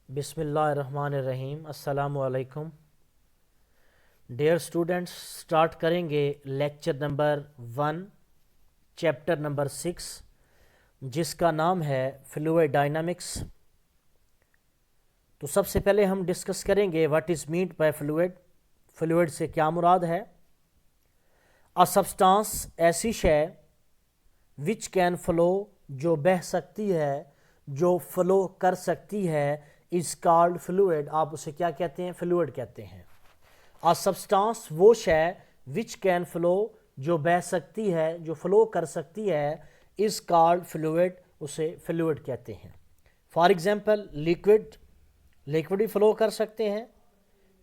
बिस्मिल्लाहिर्रहमानिर्रहीम। अस्सलामु अलैकुम। डियर स्टूडेंट्स, स्टार्ट करेंगे लेक्चर नंबर 1 चैप्टर नंबर 6 जिसका नाम है फ्लूइड डायनामिक्स। तो सबसे पहले हम डिस्कस करेंगे what is meant by fluid. Fluid से क्या मुराद है? अ सब्सटेंस, ऐसी शय विच कैन फ्लो, जो बह सकती है, जो फ्लो कर सकती है, इज कॉल्ड फ्लूइड। आप उसे क्या कहते हैं? फ्लूइड कहते हैं। अ सब्सटेंस, वो शय, विच कैन फ्लो, जो बह सकती है, जो फ्लो कर सकती है, इज कॉल्ड फ्लूइड, उसे फ्लूइड कहते हैं। फॉर एग्जाम्पल लिक्विड, लिक्विड भी फ्लो कर सकते हैं,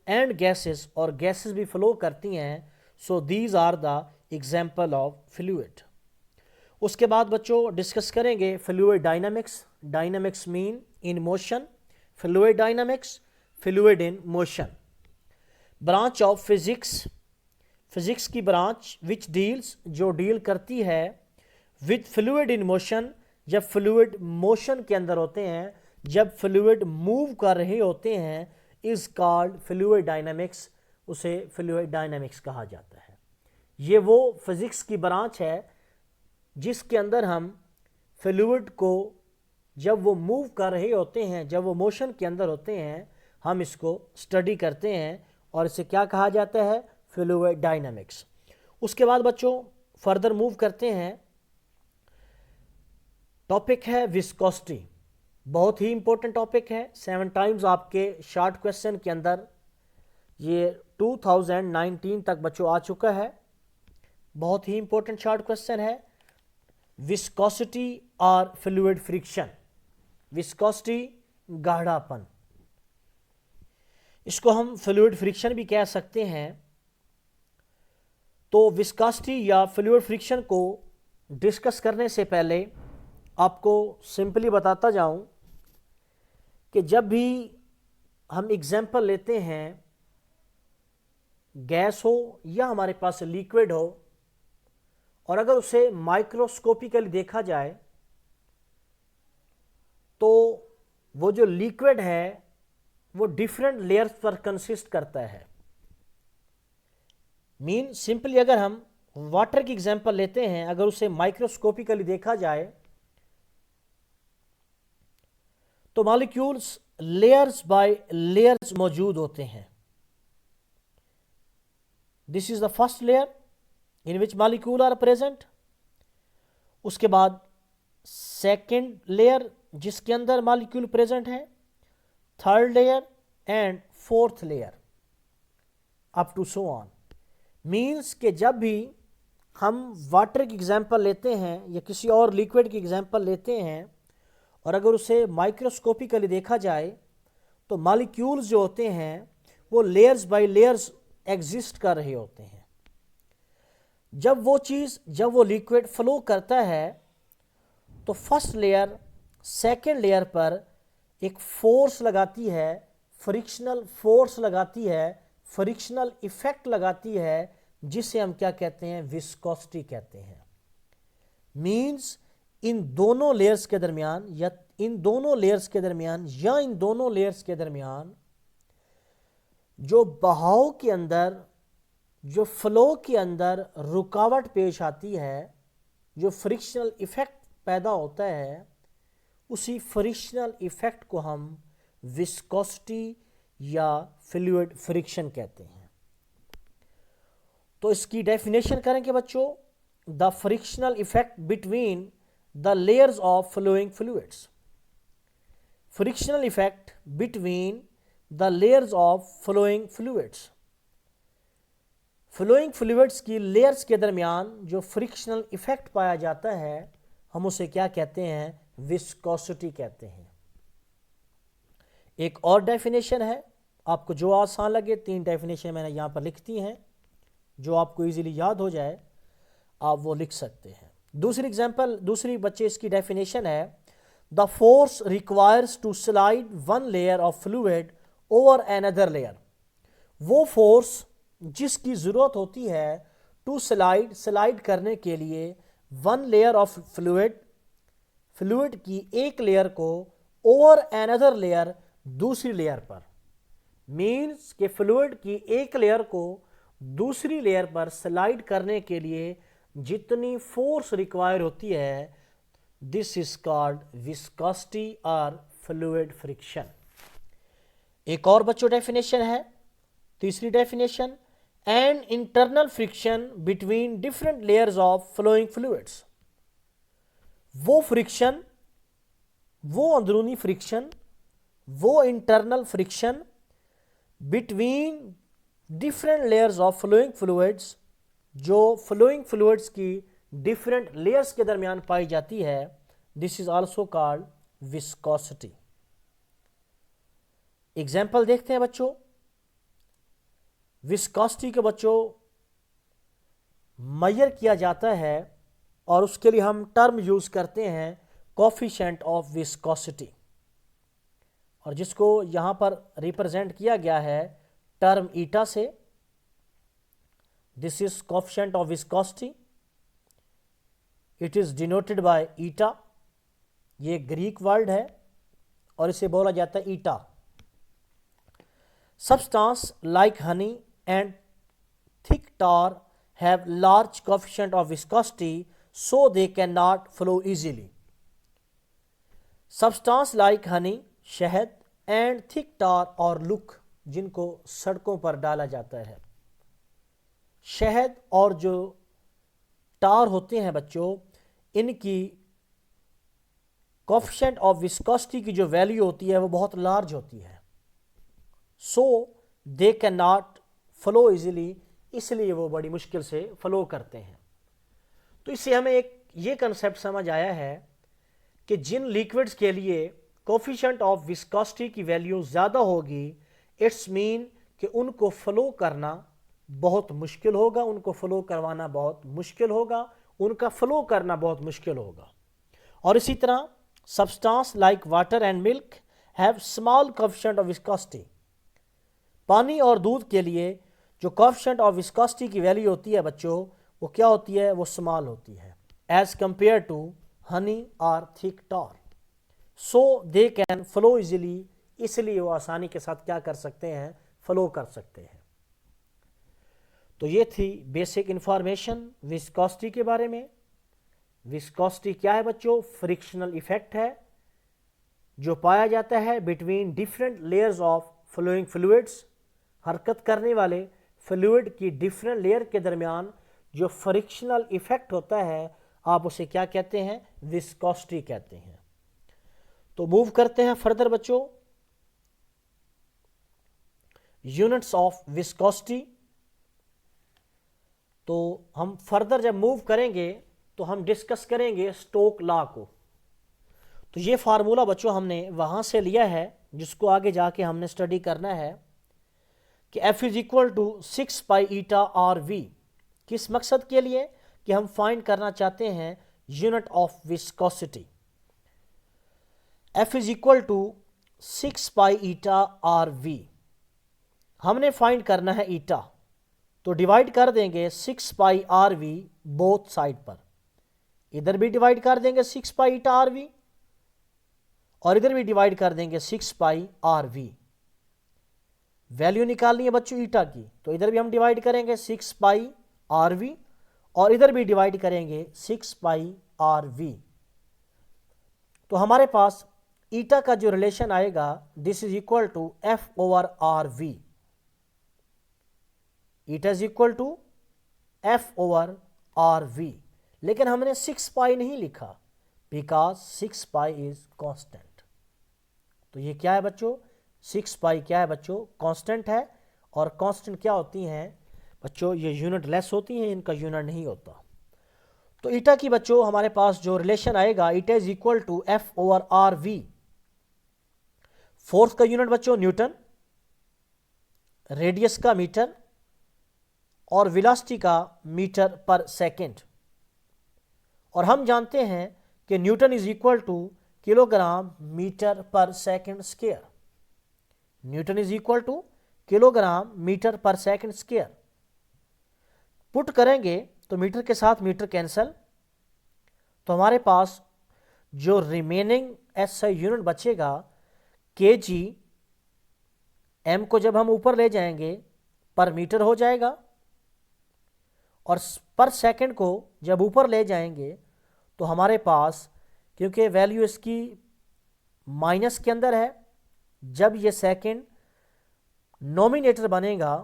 एंड गैसेस, और गैसेस भी फ्लो करती हैं। So these are the example of fluid. उसके बाद बच्चों डिस्कस करेंगे fluid dynamics. Dynamics mean in motion, fluid dynamics, fluid in motion. Branch of physics, physics की ब्रांच विच डील्स, जो डील करती है, विद फ्लूइड इन मोशन, जब fluid motion के अंदर होते हैं, जब फ्लूइड मूव कर रहे होते हैं, इज कॉल्ड फ्लूइड डायनामिक्स, उसे फ्लूइड डायनामिक्स कहा जाता है। ये वो फिजिक्स की ब्रांच है जिसके अंदर हम फ्लूइड को जब वो मूव कर रहे होते हैं, जब वो मोशन के अंदर होते हैं, हम इसको स्टडी करते हैं और इसे क्या कहा जाता है? Fluid dynamics. उसके बाद बच्चों फर्दर मूव करते हैं। टॉपिक है विस्कोसिटी। बहुत ही इंपॉर्टेंट टॉपिक है। 7 टाइम्स आपके शॉर्ट क्वेश्चन के अंदर ये 2019 तक बच्चों आ चुका है। बहुत ही इंपॉर्टेंट शॉर्ट क्वेश्चन है। विस्कोसिटी और फ्लूइड फ्रिक्शन। विस्कोसिटी, गाढ़ापन, इसको हम फ्लूइड फ्रिक्शन भी कह सकते हैं। तो विस्कोसिटी या फ्लूइड फ्रिक्शन को डिस्कस करने से पहले आपको सिंपली बताता जाऊं कि जब भी हम एग्जाम्पल लेते हैं, गैस हो या हमारे पास लिक्विड हो, और अगर उसे माइक्रोस्कोपिकली देखा जाए तो वो जो लिक्विड है वो डिफरेंट लेयर्स पर कंसिस्ट करता है। मीन सिंपली अगर हम वाटर की एग्जांपल लेते हैं, अगर उसे माइक्रोस्कोपिकली देखा जाए तो मॉलिक्यूल्स लेयर्स बाय लेयर्स मौजूद होते हैं। This is the first layer in which molecule are present. उसके बाद सेकेंड लेयर जिसके अंदर मॉलिक्यूल प्रेजेंट है, third layer and fourth layer, up to so on. Means कि जब भी हम वाटर की एग्जांपल लेते हैं या किसी और लिक्विड की एग्जांपल लेते हैं, और अगर उसे माइक्रोस्कोपिकली देखा जाए तो मॉलिक्यूल्स जो होते हैं वो लेयर्स बाय लेयर्स एग्जिस्ट कर रहे होते हैं। जब वो लिक्विड फ्लो करता है तो फर्स्ट लेयर सेकेंड लेयर पर एक फोर्स लगाती है, फ्रिक्शनल फोर्स लगाती है, फ्रिक्शनल इफेक्ट लगाती है, जिसे हम क्या कहते हैं? विस्कोसिटी कहते हैं। मीन्स इन दोनों लेयर्स के दरमियान या इन दोनों लेयर्स के दरमियान जो बहाव के अंदर, जो फ्लो के अंदर रुकावट पेश आती है, जो फ्रिक्शनल इफेक्ट पैदा होता है, उसी फ्रिक्शनल इफेक्ट को हम विस्कोसिटी या फ्लूइड फ्रिक्शन कहते हैं। तो इसकी डेफिनेशन करेंगे बच्चों, the frictional effect between the layers of flowing fluids. Frictional effect between the layers of flowing fluids. Flowing fluids की लेयर्स के दरमियान जो फ्रिक्शनल इफेक्ट पाया जाता है, हम उसे क्या कहते हैं? विस्कोसिटी कहते हैं। एक और डेफिनेशन है, आपको जो आसान लगे, 3 डेफिनेशन मैंने यहाँ पर लिख दी हैं, जो आपको इजीली याद हो जाए आप वो लिख सकते हैं। दूसरी बच्चे इसकी डेफिनेशन है, the force requires to slide one layer of fluid over another layer. वो फोर्स जिसकी ज़रूरत होती है टू स्लाइड करने के लिए वन लेयर ऑफ फ्लूइड की एक लेयर को ओवर अनदर लेयर दूसरी लेयर पर, मीन्स के फ्लूइड की एक लेयर को दूसरी लेयर पर स्लाइड करने के लिए जितनी फोर्स रिक्वायर होती है, दिस इज कॉल्ड विस्कोसिटी और फ्लूइड फ्रिक्शन। एक और बच्चों डेफिनेशन है, तीसरी definition, an internal friction between different layers of flowing fluids. वो फ्रिक्शन, वो अंदरूनी फ्रिक्शन, वो internal friction between different layers of flowing fluids, जो फ्लोइंग फ्लूइड्स की डिफरेंट लेयर्स के दरमियान पाई जाती है, this is also called viscosity. Example देखते हैं बच्चों। विस्कोसिटी के बच्चों मेजर किया जाता है और उसके लिए हम टर्म यूज करते हैं कोफिशिएंट ऑफ विस्कोसिटी, और जिसको यहां पर रिप्रेजेंट किया गया है टर्म ईटा से। This is coefficient of viscosity, it is denoted by eta. ये ग्रीक वर्ड है और इसे बोला जाता है eta. Substance like honey and thick tar have large coefficient of viscosity, so they cannot flow easily. Substance like honey, शहद, and thick tar और look, जिनको सड़कों पर डाला जाता है। शहद और जो टार होते हैं बच्चों, इनकी कोफिशिएंट ऑफ विस्कोसिटी की जो वैल्यू होती है वो बहुत लार्ज होती है, so they can not flow easily, इसलिए वो बड़ी मुश्किल से फ्लो करते हैं। तो इससे हमें एक ये कंसेप्ट समझ आया है कि जिन लिक्विड्स के लिए कोफिशिएंट ऑफ विस्कोसिटी की वैल्यू ज़्यादा होगी, इट्स मीन कि उनको फ्लो करना बहुत मुश्किल होगा, उनको फ्लो करवाना बहुत मुश्किल होगा, उनका फ्लो करना बहुत मुश्किल होगा। और इसी तरह substance like water and milk have small coefficient of viscosity. पानी और दूध के लिए जो कोफिशिएंट ऑफ विस्कोसिटी की वैल्यू होती है बच्चों, वो क्या होती है, वो स्मॉल होती है एज कंपेयर टू हनी और thick tar, so they can flow easily, इसलिए वो आसानी के साथ क्या कर सकते हैं, फ्लो कर सकते हैं। तो ये थी बेसिक इंफॉर्मेशन विस्कोसिटी के बारे में। विस्कोसिटी क्या है बच्चों, फ्रिक्शनल इफेक्ट है जो पाया जाता है between different layers of flowing fluids. हरकत करने वाले फ्लूइड की डिफरेंट लेयर के दरमियान जो फ्रिक्शनल इफेक्ट होता है, आप उसे क्या कहते हैं, विस्कोसिटी कहते हैं। तो मूव करते हैं फर्दर बच्चों, यूनिट्स ऑफ विस्कोसिटी। तो हम फर्दर जब मूव करेंगे तो हम डिस्कस करेंगे स्टोक लॉ को। तो ये फार्मूला बच्चों हमने वहां से लिया है, जिसको आगे जाके हमने स्टडी करना है कि F is equal to 6 pi eta R V. किस मकसद के लिए, कि हम फाइंड करना चाहते हैं unit of viscosity. F is equal to 6 pi eta R V, हमने फाइंड करना है ईटा, तो डिवाइड कर देंगे 6 pi R V both side पर। इधर भी डिवाइड कर देंगे 6 पाई ईटा आर वी और इधर भी डिवाइड कर देंगे 6 पाई आर वी। वैल्यू निकालनी है बच्चों ईटा की, तो इधर भी हम डिवाइड करेंगे 6 पाई आर वी और इधर भी डिवाइड करेंगे 6 पाई आर वी। तो हमारे पास ईटा का जो रिलेशन आएगा, this is equal to F over R V. Eta is equal to F over R V, लेकिन हमने 6 पाई नहीं लिखा बिकॉज 6 पाई इज कांस्टेंट। तो ये क्या है बच्चों, 6 पाई क्या है बच्चों, कांस्टेंट है। और कांस्टेंट क्या होती हैं बच्चों, ये यूनिट लेस होती हैं, इनका यूनिट नहीं होता। तो ईटा की बच्चों हमारे पास जो रिलेशन आएगा, eta is equal to F over R V. Force का यूनिट बच्चों न्यूटन, रेडियस का मीटर और वेलोसिटी का मीटर पर सेकेंड। और हम जानते हैं कि newton is equal to kilogram metre पर second square. Newton is equal to kilogram metre पर सेकेंड स्क्वायर। पुट करेंगे तो मीटर के साथ मीटर कैंसल, तो हमारे पास जो रिमेनिंग एसआई यूनिट बचेगा केजी m को जब हम ऊपर ले जाएंगे पर मीटर हो जाएगा, और पर सेकंड को जब ऊपर ले जाएंगे तो हमारे पास, क्योंकि वैल्यू इसकी माइनस के अंदर है, जब ये सेकंड नोमिनेटर बनेगा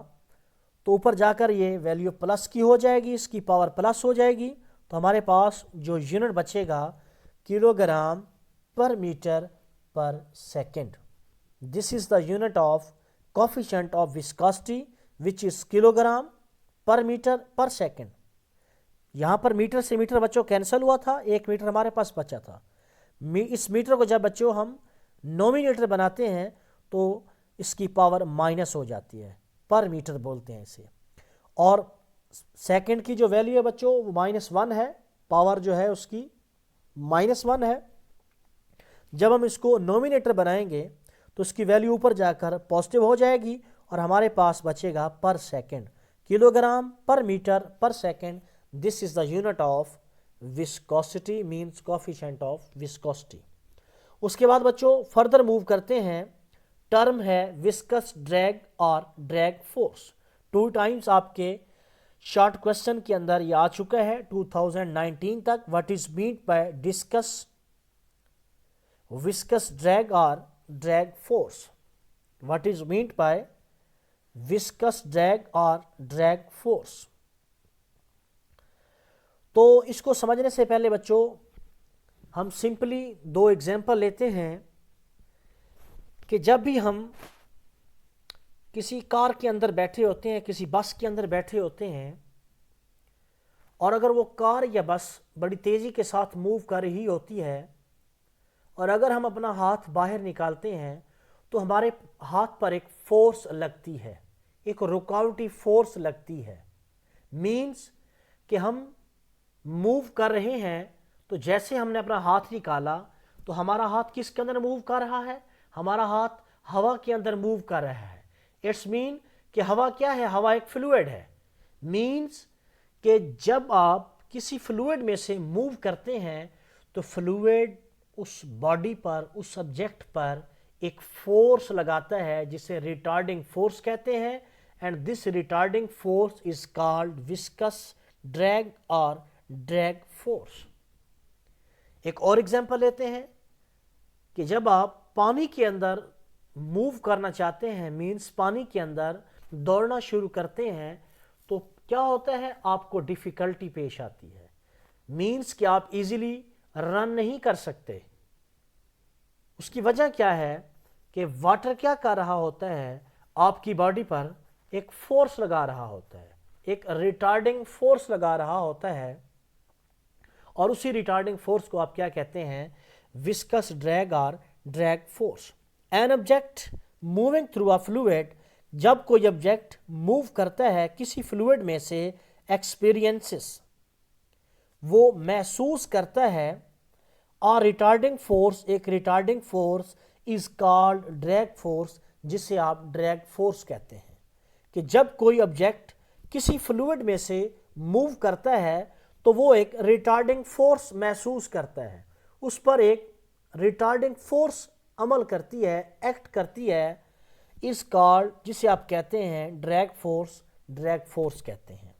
तो ऊपर जाकर ये वैल्यू प्लस की हो जाएगी, इसकी पावर प्लस हो जाएगी, तो हमारे पास जो यूनिट बचेगा किलोग्राम पर मीटर पर second. This is the unit of coefficient of viscosity which is kilogram पर मीटर पर सेकंड। यहाँ पर मीटर से मीटर बच्चों कैंसिल हुआ था, 1 मीटर हमारे पास बचा था। इस मीटर को जब बच्चों हम नोमिनेटर बनाते हैं तो इसकी पावर माइनस हो जाती है, पर मीटर बोलते हैं इसे। और सेकंड की जो वैल्यू है बच्चों वो -1 है, पावर जो है उसकी -1 है। जब हम इसको नोमिनेटर बनाएंगे तो उसकी वैल्यू ऊपर जाकर पॉजिटिव हो जाएगी और हमारे पास बचेगा पर सेकंड, किलोग्राम पर मीटर पर second. This is the unit of viscosity, means coefficient of viscosity. उसके बाद बच्चों फर्दर मूव करते हैं, टर्म है विस्कस ड्रैग और ड्रैग फोर्स। 2 टाइम्स आपके शॉर्ट क्वेश्चन के अंदर ये आ चुका है 2019 तक। What is mean by discuss viscous drag और drag force? What is mean by viscous drag और ड्रैग फोर्स? तो इसको समझने से पहले बच्चों हम सिंपली 2 एग्जाम्पल लेते हैं कि जब भी हम किसी कार के अंदर बैठे होते हैं, किसी बस के अंदर बैठे होते हैं, और अगर वो कार या बस बड़ी तेज़ी के साथ मूव कर रही होती है और अगर हम अपना हाथ बाहर निकालते हैं तो हमारे हाथ पर एक फोर्स लगती है, एक रुकावटी फोर्स लगती है। मीन्स कि हम मूव कर रहे हैं तो जैसे हमने अपना हाथ निकाला तो हमारा हाथ किसके अंदर मूव कर रहा है? हमारा हाथ हवा के अंदर मूव कर रहा है। इट्स मीन कि हवा क्या है? हवा एक फ्लूइड है। मीन्स कि जब आप किसी फ्लूइड में से मूव करते हैं तो फ्लूइड उस बॉडी पर, उस सब्जेक्ट पर एक फोर्स लगाता है जिसे रिटार्डिंग फोर्स कहते हैं, and this retarding force is called viscous drag और ड्रैग फोर्स। एक और एग्जांपल लेते हैं कि जब आप पानी के अंदर मूव करना चाहते हैं, मीन्स पानी के अंदर दौड़ना शुरू करते हैं, तो क्या होता है? आपको डिफिकल्टी पेश आती है। मीन्स कि आप इजीली रन नहीं कर सकते। उसकी वजह क्या है? कि वाटर क्या कर रहा होता है? आपकी बॉडी पर एक फोर्स लगा रहा होता है, एक रिटार्डिंग फोर्स लगा रहा होता है, और उसी रिटार्डिंग फोर्स को आप क्या कहते हैं? विस्कस ड्रैग और drag force. An object moving through a fluid, जब कोई ऑब्जेक्ट मूव करता है किसी फ्लूइड में से, एक्सपीरियंसेस, वो महसूस करता है, और रिटार्डिंग फोर्स, एक retarding force is called drag force, जिसे आप ड्रैग फोर्स कहते हैं। कि जब कोई ऑब्जेक्ट किसी फ्लूइड में से मूव करता है तो वो एक रिटार्डिंग फोर्स महसूस करता है, उस पर एक रिटार्डिंग फोर्स अमल करती है, एक्ट करती है, इस कॉल्ड, जिसे आप कहते हैं ड्रैग फोर्स, ड्रैग फोर्स कहते हैं।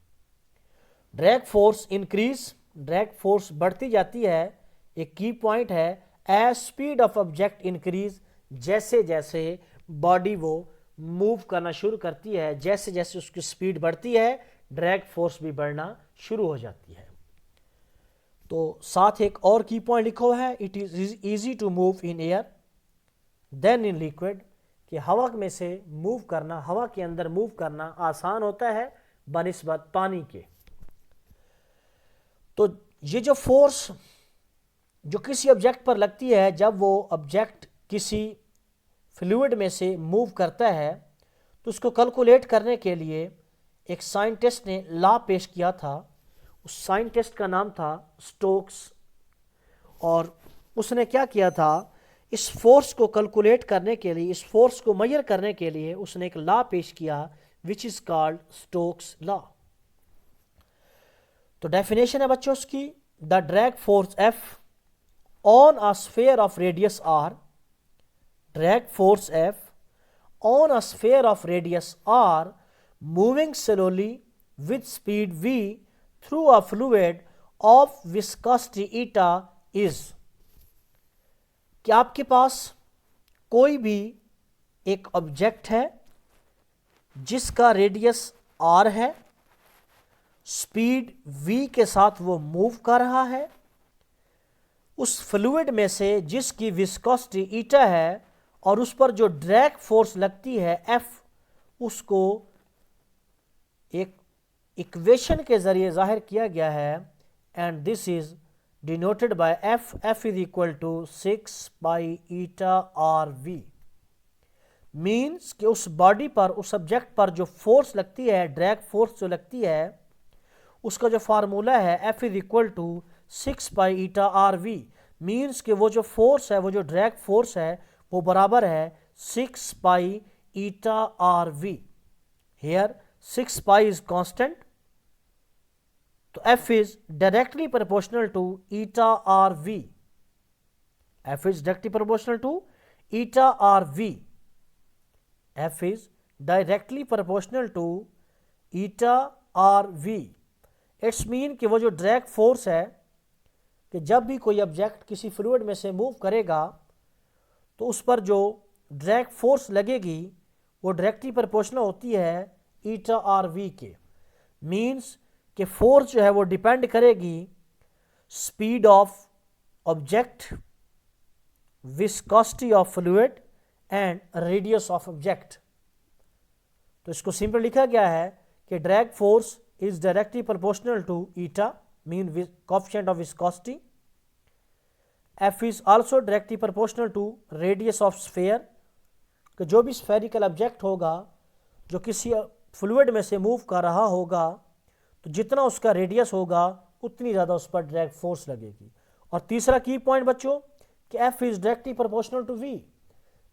Drag force increase, drag force बढ़ती जाती है। एक की पॉइंट है, as speed of object increase, जैसे जैसे बॉडी वो मूव करना शुरू करती है, जैसे जैसे उसकी स्पीड बढ़ती है, ड्रैग फोर्स भी बढ़ना शुरू हो जाती है। तो साथ एक और की पॉइंट लिखा हुआ है, it is easy to move in air than in liquid, कि हवा में से मूव करना, हवा के अंदर मूव करना आसान होता है बनिस्बत पानी के। तो ये जो फोर्स जो किसी ऑब्जेक्ट पर लगती है, जब वो ऑब्जेक्ट किसी फ्लूइड में से मूव करता है, तो उसको कैलकुलेट करने के लिए एक साइंटिस्ट ने लॉ पेश किया था। उस साइंटिस्ट का नाम था स्टोक्स, और उसने क्या किया था? इस फोर्स को कैलकुलेट करने के लिए, इस फोर्स को मेजर करने के लिए उसने एक लॉ पेश किया, which is called Stokes law. तो डेफिनेशन है बच्चों उसकी, the drag force F on a sphere of radius R, drag force F on a sphere of radius r moving slowly with speed v through a fluid of viscosity eta is। कि आपके पास कोई भी एक object है जिसका radius r है, speed v के साथ वो मूव कर रहा है, उस फ्लूइड में से जिसकी विस्कोसिटी ईटा है और उस पर जो ड्रैग फोर्स लगती है F, उसको एक इक्वेशन के जरिए जाहिर किया गया है and this is denoted by F is equal to 6 pi eta R V. Means कि उस बॉडी पर, उस सब्जेक्ट पर जो फोर्स लगती है, ड्रैग फोर्स जो लगती है, उसका जो फार्मूला है F is equal to 6 pi eta R V. Means कि वो जो फोर्स है, वो जो ड्रैग फोर्स है, वो बराबर है 6 pi eta R V. Here 6 pi is constant, तो F is directly proportional to eta R V. F is directly proportional to eta R V. F is directly proportional to eta R V. It's mean कि वो जो drag force है, कि जब भी कोई object किसी फ्लूइड में से मूव करेगा तो उस पर जो ड्रैग फोर्स लगेगी वो डायरेक्टली प्रोपोर्शनल होती है ईटा आर वी के। मीन्स कि फोर्स जो है वो डिपेंड करेगी speed of object, viscosity of fluid and radius of object. तो इसको सिंपल लिखा गया है कि drag force is directly proportional to eta, mean coefficient of viscosity। F is also directly proportional to radius of sphere, कि जो भी spherical object होगा जो किसी फ्लूइड में से मूव कर रहा होगा, तो जितना उसका रेडियस होगा उतनी ज़्यादा उस पर ड्रैग फोर्स लगेगी। और तीसरा की पॉइंट बच्चों कि F is directly proportional to V,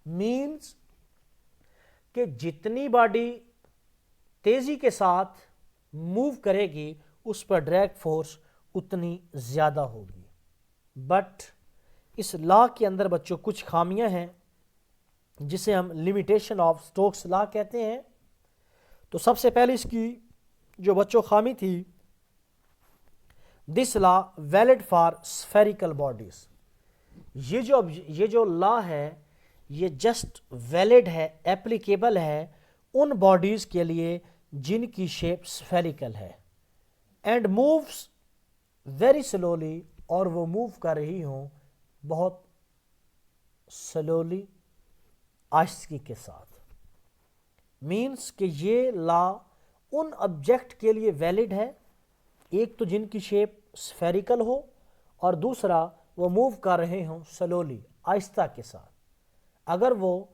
means कि जितनी बॉडी तेज़ी के साथ मूव करेगी उस पर ड्रैग फोर्स उतनी ज़्यादा होगी। बट इस लॉ के अंदर बच्चों कुछ खामियां हैं जिसे हम लिमिटेशन ऑफ स्टोक्स लॉ कहते हैं। तो सबसे पहले इसकी जो बच्चों खामी थी, this law valid for spherical bodies. ये जो लॉ है ये जस्ट वैलिड है, एप्लीकेबल है उन बॉडीज के लिए जिनकी शेप स्फेरिकल है एंड मूव्स वेरी स्लोली, और वो मूव कर रही हों बहुत स्लोली, आहिस्दगी के साथ। मीन्स कि ये लॉ उन ऑब्जेक्ट के लिए वैलिड है, एक तो जिनकी शेप स्फेरिकल हो और दूसरा वो मूव कर रहे हों स्लोली, आहिस्ता के साथ। अगर वो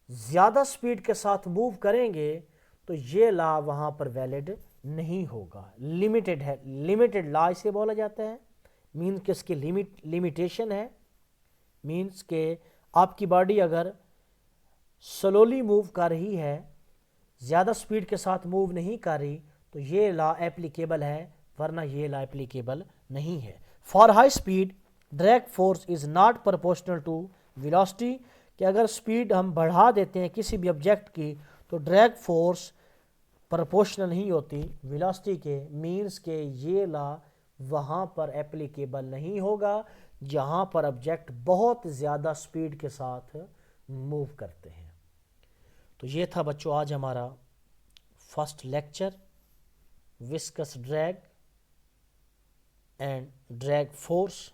ज़्यादा स्पीड के साथ मूव करेंगे तो ये लॉ वहाँ पर वैलिड नहीं होगा, लिमिटेड है। लिमिटेड लॉ इसे बोला जाता है। मीन्स कि इसकी लिमिटेशन है। मीन्स कि आपकी बॉडी अगर स्लोली मूव कर रही है, ज़्यादा स्पीड के साथ मूव नहीं कर रही, तो ये लॉ एप्लीकेबल है, वरना ये लॉ एप्लीकेबल नहीं है। For high speed drag force is not proportional to velocity, कि अगर स्पीड हम बढ़ा देते हैं किसी भी ऑब्जेक्ट की तो ड्रैग फोर्स प्रोपोर्शनल नहीं होती वेलोसिटी के। मीन्स के ये लॉ वहाँ पर एप्लीकेबल नहीं होगा जहाँ पर ऑब्जेक्ट बहुत ज़्यादा स्पीड के साथ मूव करते हैं। तो ये था बच्चों आज हमारा first lecture, viscous drag and drag force,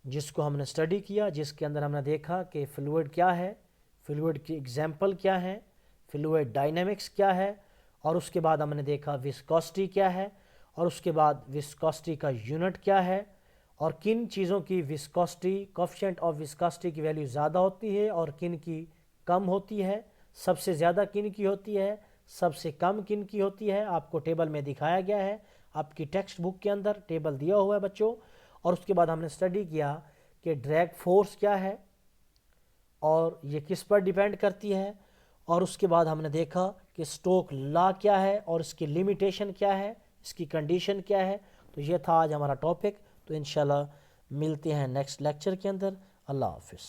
जिसको हमने स्टडी किया, जिसके अंदर हमने देखा कि फ्लूइड क्या है, फ्लूइड की एग्जाम्पल क्या है, फ्लूइड डायनेमिक्स क्या है, और उसके बाद हमने देखा विस्कोसिटी क्या है, और उसके बाद विस्कोसिटी का यूनिट क्या है, और किन चीज़ों की विस्कोसिटी, कोएफिशिएंट ऑफ विस्कोसिटी की वैल्यू ज़्यादा होती है और किन की कम होती है, सबसे ज़्यादा किन की होती है, सबसे कम किन की होती है, आपको टेबल में दिखाया गया है, आपकी टेक्स्ट बुक के अंदर टेबल दिया हुआ है बच्चों। और उसके बाद हमने स्टडी किया कि ड्रैग फोर्स क्या है और ये किस पर डिपेंड करती है, और उसके बाद हमने देखा कि स्टोक लॉ क्या है और इसकी लिमिटेशन क्या है, इसकी कंडीशन क्या है। तो ये था आज हमारा टॉपिक। तो इंशाल्लाह मिलते हैं नेक्स्ट लेक्चर के अंदर। अल्लाह हाफिज़।